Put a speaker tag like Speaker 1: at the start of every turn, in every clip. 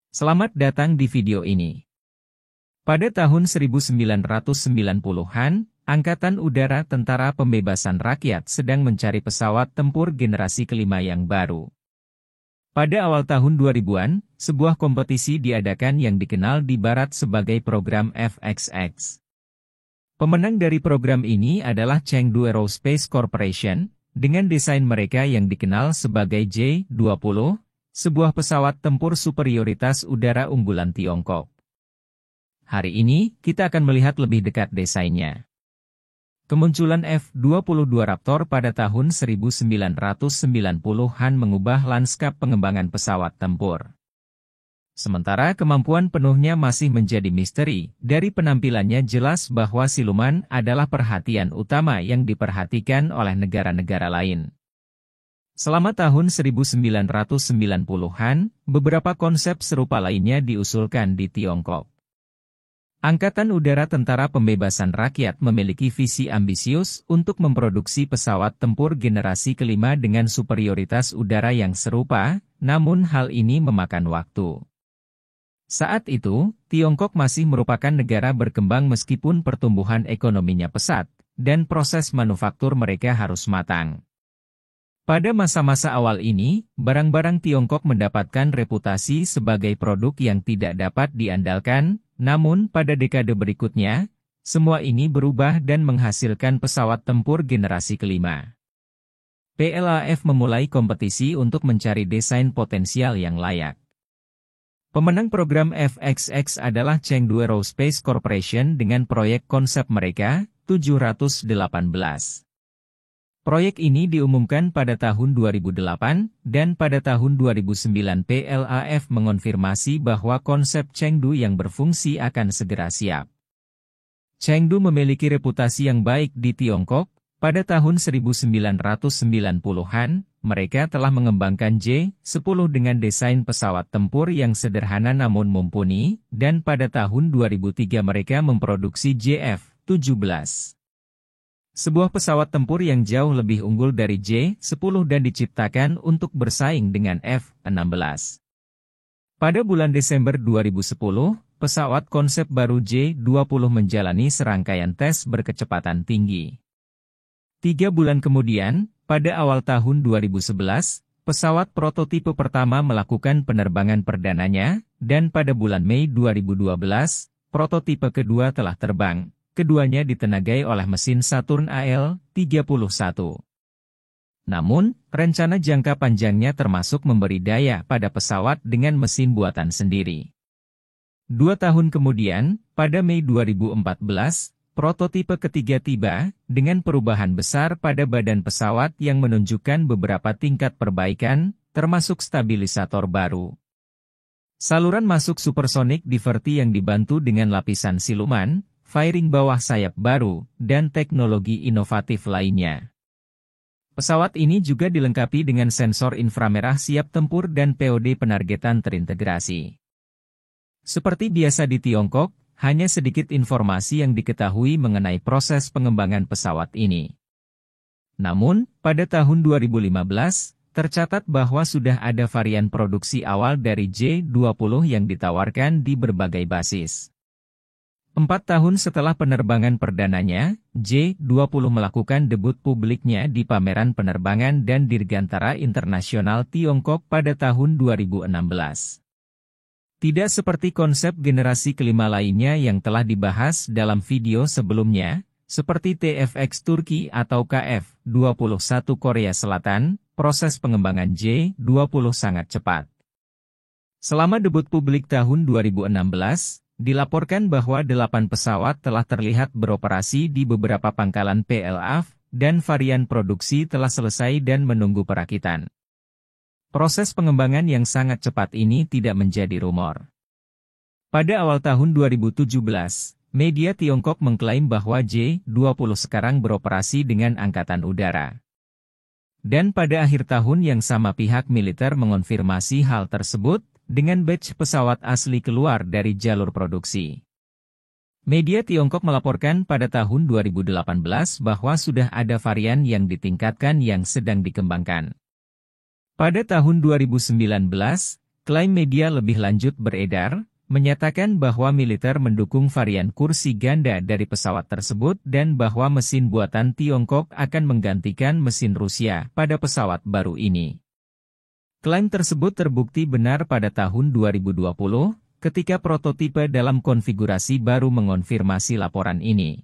Speaker 1: Selamat datang di video ini. Pada tahun 1990-an, Angkatan Udara Tentara Pembebasan Rakyat sedang mencari pesawat tempur generasi kelima yang baru. Pada awal tahun 2000-an, sebuah kompetisi diadakan yang dikenal di Barat sebagai program FXX. Pemenang dari program ini adalah Chengdu Aerospace Corporation, dengan desain mereka yang dikenal sebagai J-20, sebuah pesawat tempur superioritas udara unggulan Tiongkok. Hari ini, kita akan melihat lebih dekat desainnya. Kemunculan F-22 Raptor pada tahun 1990-an mengubah lanskap pengembangan pesawat tempur. Sementara kemampuan penuhnya masih menjadi misteri, dari penampilannya jelas bahwa siluman adalah perhatian utama yang diperhatikan oleh negara-negara lain. Selama tahun 1990-an, beberapa konsep serupa lainnya diusulkan di Tiongkok. Angkatan Udara Tentara Pembebasan Rakyat memiliki visi ambisius untuk memproduksi pesawat tempur generasi kelima dengan superioritas udara yang serupa, namun hal ini memakan waktu. Saat itu, Tiongkok masih merupakan negara berkembang meskipun pertumbuhan ekonominya pesat, dan proses manufaktur mereka harus matang. Pada masa-masa awal ini, barang-barang Tiongkok mendapatkan reputasi sebagai produk yang tidak dapat diandalkan, namun pada dekade berikutnya, semua ini berubah dan menghasilkan pesawat tempur generasi kelima. PLAF memulai kompetisi untuk mencari desain potensial yang layak. Pemenang program FXX adalah Chengdu Aerospace Corporation dengan proyek konsep mereka, 718. Proyek ini diumumkan pada tahun 2008, dan pada tahun 2009 PLAF mengonfirmasi bahwa konsep Chengdu yang berfungsi akan segera siap. Chengdu memiliki reputasi yang baik di Tiongkok. Pada tahun 1990-an, mereka telah mengembangkan J-10 dengan desain pesawat tempur yang sederhana namun mumpuni, dan pada tahun 2003 mereka memproduksi JF-17. Sebuah pesawat tempur yang jauh lebih unggul dari J-10 dan diciptakan untuk bersaing dengan F-16. Pada bulan Desember 2010, pesawat konsep baru J-20 menjalani serangkaian tes berkecepatan tinggi. 3 bulan kemudian, pada awal tahun 2011, pesawat prototipe pertama melakukan penerbangan perdananya, dan pada bulan Mei 2012, prototipe kedua telah terbang. Keduanya ditenagai oleh mesin Saturn AL-31. Namun, rencana jangka panjangnya termasuk memberi daya pada pesawat dengan mesin buatan sendiri. 2 tahun kemudian, pada Mei 2014, prototipe ketiga tiba, dengan perubahan besar pada badan pesawat yang menunjukkan beberapa tingkat perbaikan, termasuk stabilisator baru. Saluran masuk supersonik diverti yang dibantu dengan lapisan siluman, fairing bawah sayap baru, dan teknologi inovatif lainnya. Pesawat ini juga dilengkapi dengan sensor inframerah siap tempur dan POD penargetan terintegrasi. Seperti biasa di Tiongkok, hanya sedikit informasi yang diketahui mengenai proses pengembangan pesawat ini. Namun, pada tahun 2015, tercatat bahwa sudah ada varian produksi awal dari J-20 yang ditawarkan di berbagai basis. 4 tahun setelah penerbangan perdananya, J-20 melakukan debut publiknya di Pameran Penerbangan dan Dirgantara Internasional Tiongkok pada tahun 2016. Tidak seperti konsep generasi kelima lainnya yang telah dibahas dalam video sebelumnya, seperti TFX Turki atau KF-21 Korea Selatan, proses pengembangan J-20 sangat cepat. Selama debut publik tahun 2016, dilaporkan bahwa 8 pesawat telah terlihat beroperasi di beberapa pangkalan PLAF, dan varian produksi telah selesai dan menunggu perakitan. Proses pengembangan yang sangat cepat ini tidak menjadi rumor. Pada awal tahun 2017, media Tiongkok mengklaim bahwa J-20 sekarang beroperasi dengan Angkatan Udara. Dan pada akhir tahun yang sama pihak militer mengonfirmasi hal tersebut, dengan batch pesawat asli keluar dari jalur produksi. Media Tiongkok melaporkan pada tahun 2018 bahwa sudah ada varian yang ditingkatkan yang sedang dikembangkan. Pada tahun 2019, Klaim media lebih lanjut beredar, menyatakan bahwa militer mendukung varian kursi ganda dari pesawat tersebut dan bahwa mesin buatan Tiongkok akan menggantikan mesin Rusia pada pesawat baru ini. Klaim tersebut terbukti benar pada tahun 2020, ketika prototipe dalam konfigurasi baru mengonfirmasi laporan ini.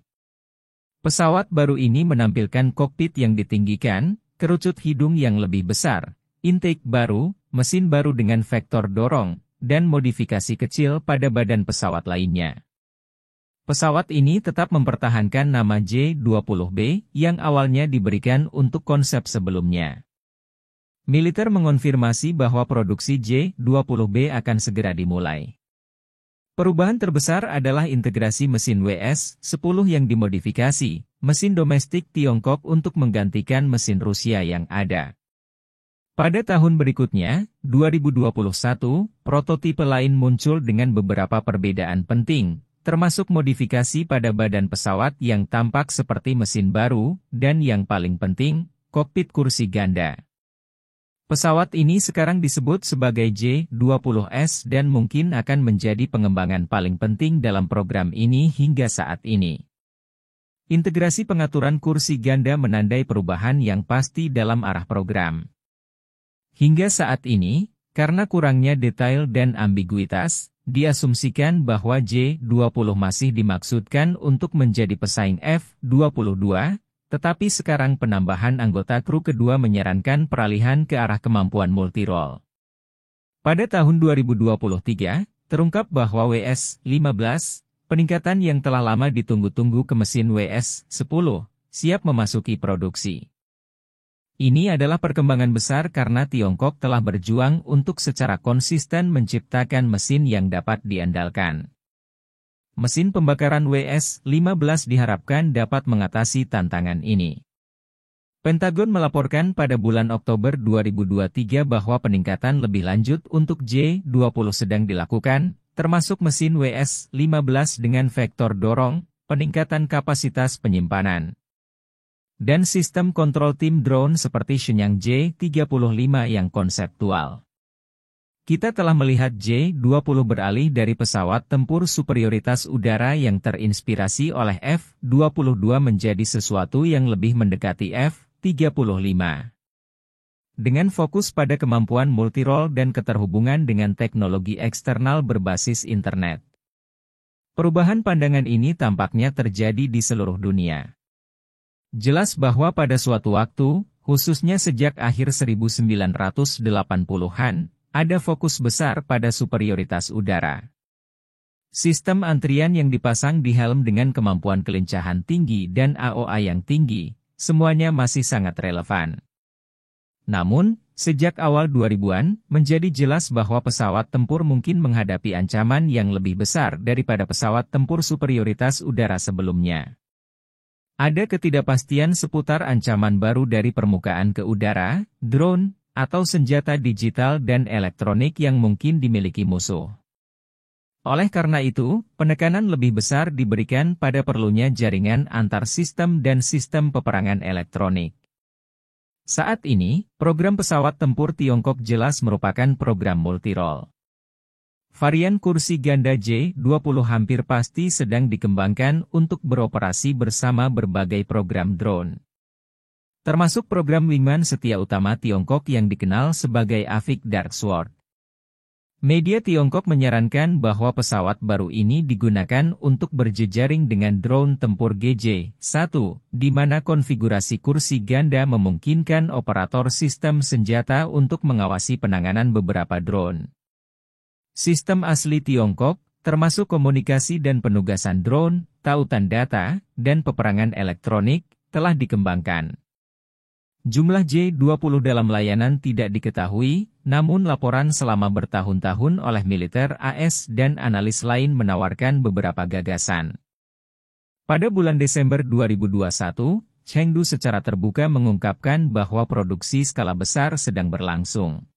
Speaker 1: Pesawat baru ini menampilkan kokpit yang ditinggikan, kerucut hidung yang lebih besar, intake baru, mesin baru dengan vektor dorong, dan modifikasi kecil pada badan pesawat lainnya. Pesawat ini tetap mempertahankan nama J-20B yang awalnya diberikan untuk konsep sebelumnya. Militer mengonfirmasi bahwa produksi J-20B akan segera dimulai. Perubahan terbesar adalah integrasi mesin WS-10 yang dimodifikasi, mesin domestik Tiongkok untuk menggantikan mesin Rusia yang ada. Pada tahun berikutnya, 2021, prototipe lain muncul dengan beberapa perbedaan penting, termasuk modifikasi pada badan pesawat yang tampak seperti mesin baru, dan yang paling penting, kokpit kursi ganda. Pesawat ini sekarang disebut sebagai J-20S dan mungkin akan menjadi pengembangan paling penting dalam program ini hingga saat ini. Integrasi pengaturan kursi ganda menandai perubahan yang pasti dalam arah program. Hingga saat ini, karena kurangnya detail dan ambiguitas, diasumsikan bahwa J-20 masih dimaksudkan untuk menjadi pesaing F-22, tetapi sekarang penambahan anggota kru kedua menyarankan peralihan ke arah kemampuan multirole. Pada tahun 2023, terungkap bahwa WS-15, peningkatan yang telah lama ditunggu-tunggu ke mesin WS-10, siap memasuki produksi. Ini adalah perkembangan besar karena Tiongkok telah berjuang untuk secara konsisten menciptakan mesin yang dapat diandalkan. Mesin pembakaran WS-15 diharapkan dapat mengatasi tantangan ini. Pentagon melaporkan pada bulan Oktober 2023 bahwa peningkatan lebih lanjut untuk J-20 sedang dilakukan, termasuk mesin WS-15 dengan vektor dorong, peningkatan kapasitas penyimpanan, dan sistem kontrol tim drone seperti Shenyang J-35 yang konseptual. Kita telah melihat J-20 beralih dari pesawat tempur superioritas udara yang terinspirasi oleh F-22 menjadi sesuatu yang lebih mendekati F-35. Dengan fokus pada kemampuan multirole dan keterhubungan dengan teknologi eksternal berbasis internet. Perubahan pandangan ini tampaknya terjadi di seluruh dunia. Jelas bahwa pada suatu waktu, khususnya sejak akhir 1980-an, ada fokus besar pada superioritas udara. Sistem antrian yang dipasang di helm dengan kemampuan kelincahan tinggi dan AOA yang tinggi, semuanya masih sangat relevan. Namun, sejak awal 2000-an, menjadi jelas bahwa pesawat tempur mungkin menghadapi ancaman yang lebih besar daripada pesawat tempur superioritas udara sebelumnya. Ada ketidakpastian seputar ancaman baru dari permukaan ke udara, drone, atau senjata digital dan elektronik yang mungkin dimiliki musuh. Oleh karena itu, penekanan lebih besar diberikan pada perlunya jaringan antar sistem dan sistem peperangan elektronik. Saat ini, program pesawat tempur Tiongkok jelas merupakan program multirole. Varian kursi ganda J-20 hampir pasti sedang dikembangkan untuk beroperasi bersama berbagai program drone, termasuk program wingman setia utama Tiongkok yang dikenal sebagai Avik Dark Sword. Media Tiongkok menyarankan bahwa pesawat baru ini digunakan untuk berjejaring dengan drone tempur GJ-1, di mana konfigurasi kursi ganda memungkinkan operator sistem senjata untuk mengawasi penanganan beberapa drone. Sistem asli Tiongkok, termasuk komunikasi dan penugasan drone, tautan data, dan peperangan elektronik, telah dikembangkan. Jumlah J-20 dalam layanan tidak diketahui, namun laporan selama bertahun-tahun oleh militer AS dan analis lain menawarkan beberapa gagasan. Pada bulan Desember 2021, Chengdu secara terbuka mengungkapkan bahwa produksi skala besar sedang berlangsung.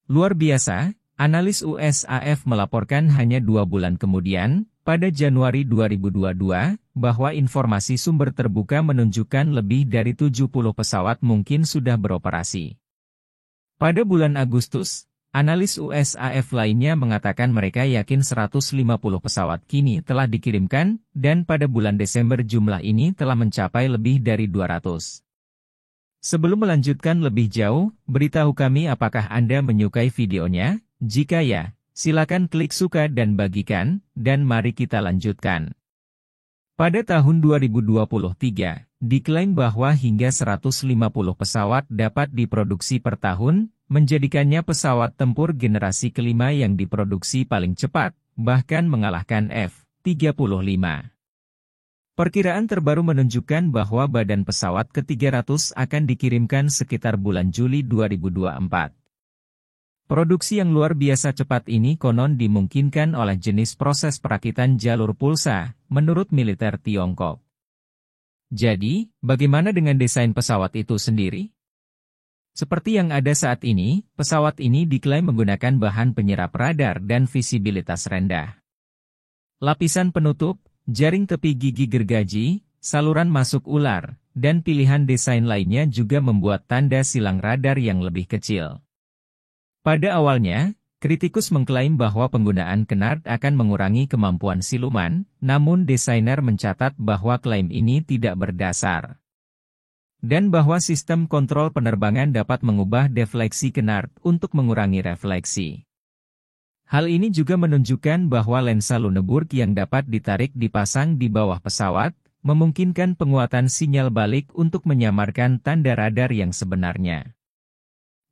Speaker 1: Luar biasa, analis USAF melaporkan hanya 2 bulan kemudian, pada Januari 2022, bahwa informasi sumber terbuka menunjukkan lebih dari 70 pesawat mungkin sudah beroperasi. Pada bulan Agustus, Analis USAF lainnya mengatakan mereka yakin 150 pesawat kini telah dikirimkan, dan pada bulan Desember jumlah ini telah mencapai lebih dari 200. Sebelum melanjutkan lebih jauh, beritahu kami apakah Anda menyukai videonya. Jika ya, silakan klik suka dan bagikan, dan mari kita lanjutkan. Pada tahun 2023, diklaim bahwa hingga 150 pesawat dapat diproduksi per tahun, menjadikannya pesawat tempur generasi kelima yang diproduksi paling cepat, bahkan mengalahkan F-35. Perkiraan terbaru menunjukkan bahwa badan pesawat ke-300 akan dikirimkan sekitar bulan Juli 2024. Produksi yang luar biasa cepat ini konon dimungkinkan oleh jenis proses perakitan jalur pulsa, menurut militer Tiongkok. Jadi, bagaimana dengan desain pesawat itu sendiri? Seperti yang ada saat ini, pesawat ini diklaim menggunakan bahan penyerap radar dan visibilitas rendah. Lapisan penutup, jaring tepi gigi gergaji, saluran masuk ular, dan pilihan desain lainnya juga membuat tanda silang radar yang lebih kecil. Pada awalnya, kritikus mengklaim bahwa penggunaan Canard akan mengurangi kemampuan siluman, namun desainer mencatat bahwa klaim ini tidak berdasar. Dan bahwa sistem kontrol penerbangan dapat mengubah defleksi Canard untuk mengurangi refleksi. Hal ini juga menunjukkan bahwa lensa Luneburg yang dapat ditarik dipasang di bawah pesawat, memungkinkan penguatan sinyal balik untuk menyamarkan tanda radar yang sebenarnya.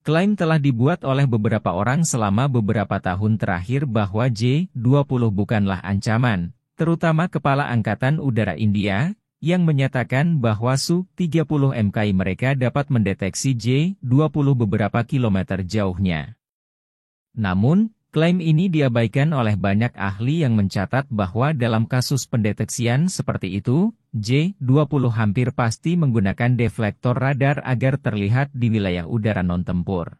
Speaker 1: Klaim telah dibuat oleh beberapa orang selama beberapa tahun terakhir bahwa J-20 bukanlah ancaman, terutama Kepala Angkatan Udara India, yang menyatakan bahwa Su-30 MKI mereka dapat mendeteksi J-20 beberapa kilometer jauhnya. Namun, klaim ini diabaikan oleh banyak ahli yang mencatat bahwa dalam kasus pendeteksian seperti itu, J-20 hampir pasti menggunakan deflektor radar agar terlihat di wilayah udara non-tempur.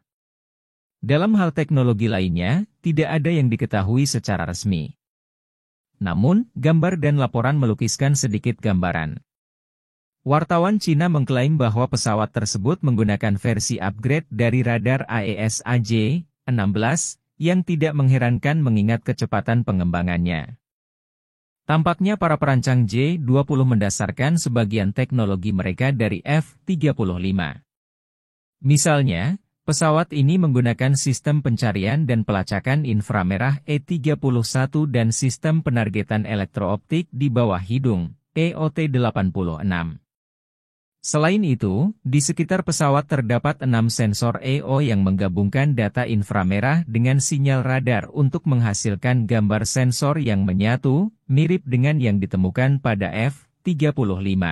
Speaker 1: Dalam hal teknologi lainnya, tidak ada yang diketahui secara resmi. Namun, gambar dan laporan melukiskan sedikit gambaran. Wartawan Cina mengklaim bahwa pesawat tersebut menggunakan versi upgrade dari radar AESA-J-16, yang tidak mengherankan mengingat kecepatan pengembangannya. Tampaknya para perancang J-20 mendasarkan sebagian teknologi mereka dari F-35. Misalnya, pesawat ini menggunakan sistem pencarian dan pelacakan inframerah E-31 dan sistem penargetan elektrooptik di bawah hidung, EOT-86. Selain itu, di sekitar pesawat terdapat 6 sensor EO yang menggabungkan data inframerah dengan sinyal radar untuk menghasilkan gambar sensor yang menyatu, mirip dengan yang ditemukan pada F-35.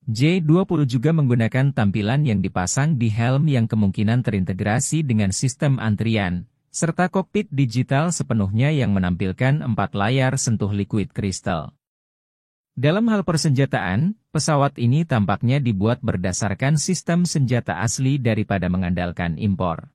Speaker 1: J-20 juga menggunakan tampilan yang dipasang di helm yang kemungkinan terintegrasi dengan sistem antrian, serta kokpit digital sepenuhnya yang menampilkan 4 layar sentuh liquid crystal. Dalam hal persenjataan, pesawat ini tampaknya dibuat berdasarkan sistem senjata asli daripada mengandalkan impor.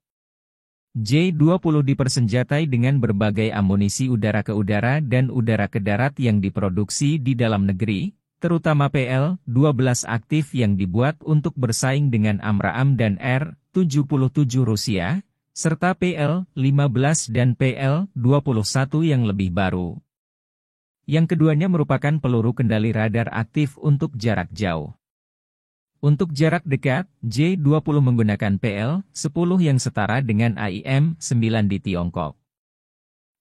Speaker 1: J-20 dipersenjatai dengan berbagai amunisi udara ke udara dan udara ke darat yang diproduksi di dalam negeri, terutama PL-12 aktif yang dibuat untuk bersaing dengan AMRAAM dan R-77 Rusia, serta PL-15 dan PL-21 yang lebih baru. Yang keduanya merupakan peluru kendali radar aktif untuk jarak jauh. Untuk jarak dekat, J-20 menggunakan PL-10 yang setara dengan AIM-9 di Tiongkok.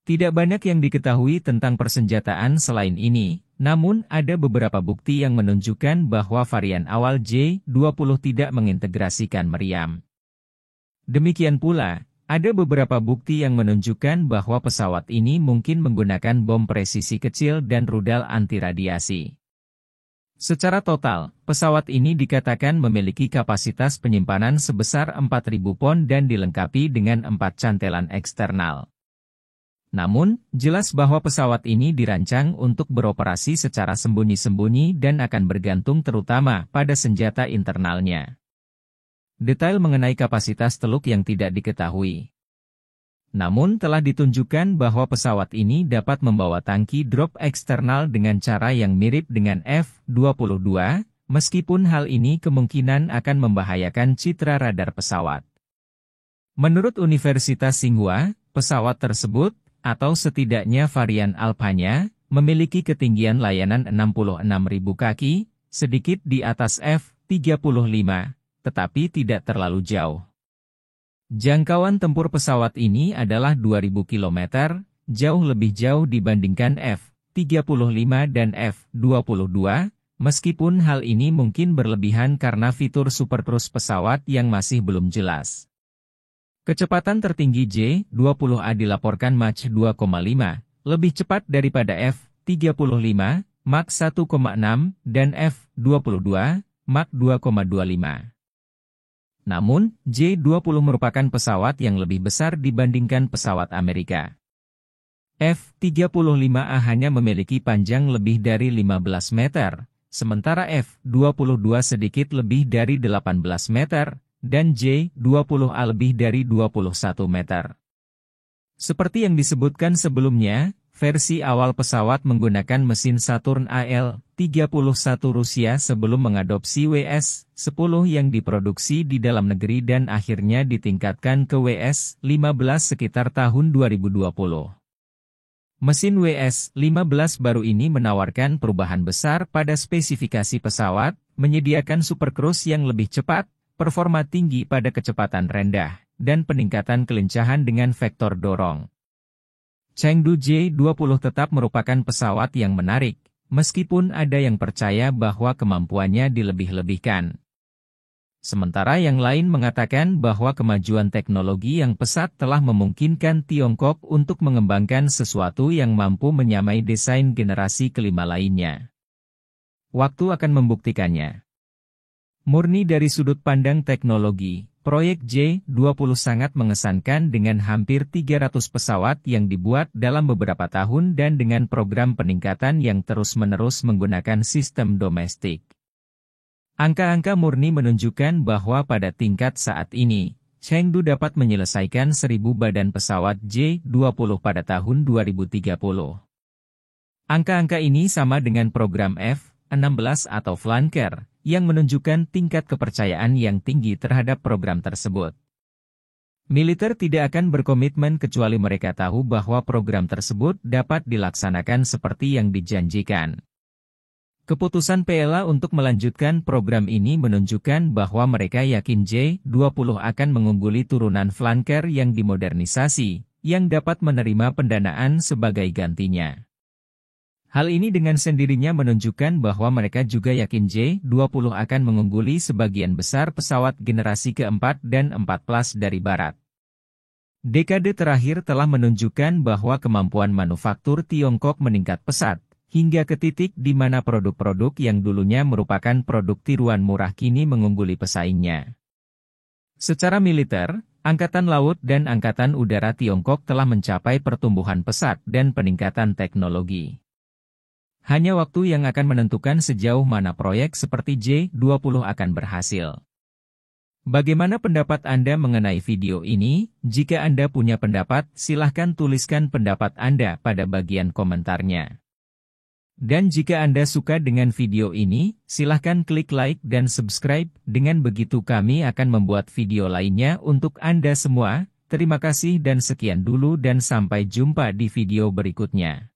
Speaker 1: Tidak banyak yang diketahui tentang persenjataan selain ini, namun ada beberapa bukti yang menunjukkan bahwa varian awal J-20 tidak mengintegrasikan meriam. Demikian pula, ada beberapa bukti yang menunjukkan bahwa pesawat ini mungkin menggunakan bom presisi kecil dan rudal anti radiasi. Secara total, pesawat ini dikatakan memiliki kapasitas penyimpanan sebesar 4.000 pon dan dilengkapi dengan 4 cantelan eksternal. Namun, jelas bahwa pesawat ini dirancang untuk beroperasi secara sembunyi-sembunyi dan akan bergantung terutama pada senjata internalnya. Detail mengenai kapasitas teluk yang tidak diketahui. Namun telah ditunjukkan bahwa pesawat ini dapat membawa tangki drop eksternal dengan cara yang mirip dengan F-22, meskipun hal ini kemungkinan akan membahayakan citra radar pesawat. Menurut Universitas Tsinghua, pesawat tersebut, atau setidaknya varian Alphanya, memiliki ketinggian layanan 66.000 kaki, sedikit di atas F-35, tetapi tidak terlalu jauh. Jangkauan tempur pesawat ini adalah 2.000 km, jauh lebih jauh dibandingkan F-35 dan F-22, meskipun hal ini mungkin berlebihan karena fitur supercruise pesawat yang masih belum jelas. Kecepatan tertinggi J-20A dilaporkan Mach 2,5, lebih cepat daripada F-35, Mach 1,6, dan F-22, Mach 2,25. Namun, J-20 merupakan pesawat yang lebih besar dibandingkan pesawat Amerika. F-35A hanya memiliki panjang lebih dari 15 meter, sementara F-22 sedikit lebih dari 18 meter, dan J-20A lebih dari 21 meter. Seperti yang disebutkan sebelumnya, versi awal pesawat menggunakan mesin Saturn AL-31 Rusia sebelum mengadopsi WS-10 yang diproduksi di dalam negeri dan akhirnya ditingkatkan ke WS-15 sekitar tahun 2020. Mesin WS-15 baru ini menawarkan perubahan besar pada spesifikasi pesawat, menyediakan supercruise yang lebih cepat, performa tinggi pada kecepatan rendah, dan peningkatan kelincahan dengan vektor dorong. Chengdu J-20 tetap merupakan pesawat yang menarik, meskipun ada yang percaya bahwa kemampuannya dilebih-lebihkan. Sementara yang lain mengatakan bahwa kemajuan teknologi yang pesat telah memungkinkan Tiongkok untuk mengembangkan sesuatu yang mampu menyamai desain generasi kelima lainnya. Waktu akan membuktikannya. Murni dari sudut pandang teknologi, proyek J-20 sangat mengesankan dengan hampir 300 pesawat yang dibuat dalam beberapa tahun dan dengan program peningkatan yang terus-menerus menggunakan sistem domestik. Angka-angka murni menunjukkan bahwa pada tingkat saat ini, Chengdu dapat menyelesaikan 1.000 badan pesawat J-20 pada tahun 2030. Angka-angka ini sama dengan program F-16 atau Flanker, yang menunjukkan tingkat kepercayaan yang tinggi terhadap program tersebut. Militer tidak akan berkomitmen kecuali mereka tahu bahwa program tersebut dapat dilaksanakan seperti yang dijanjikan. Keputusan PLA untuk melanjutkan program ini menunjukkan bahwa mereka yakin J-20 akan mengungguli turunan Flanker yang dimodernisasi, yang dapat menerima pendanaan sebagai gantinya. Hal ini dengan sendirinya menunjukkan bahwa mereka juga yakin J-20 akan mengungguli sebagian besar pesawat generasi keempat dan 14 dari Barat. Dekade terakhir telah menunjukkan bahwa kemampuan manufaktur Tiongkok meningkat pesat, hingga ke titik di mana produk-produk yang dulunya merupakan produk tiruan murah kini mengungguli pesaingnya. Secara militer, Angkatan Laut dan Angkatan Udara Tiongkok telah mencapai pertumbuhan pesat dan peningkatan teknologi. Hanya waktu yang akan menentukan sejauh mana proyek seperti J-20 akan berhasil. Bagaimana pendapat Anda mengenai video ini? Jika Anda punya pendapat, silahkan tuliskan pendapat Anda pada bagian komentarnya. Dan jika Anda suka dengan video ini, silahkan klik like dan subscribe, dengan begitu kami akan membuat video lainnya untuk Anda semua. Terima kasih dan sekian dulu dan sampai jumpa di video berikutnya.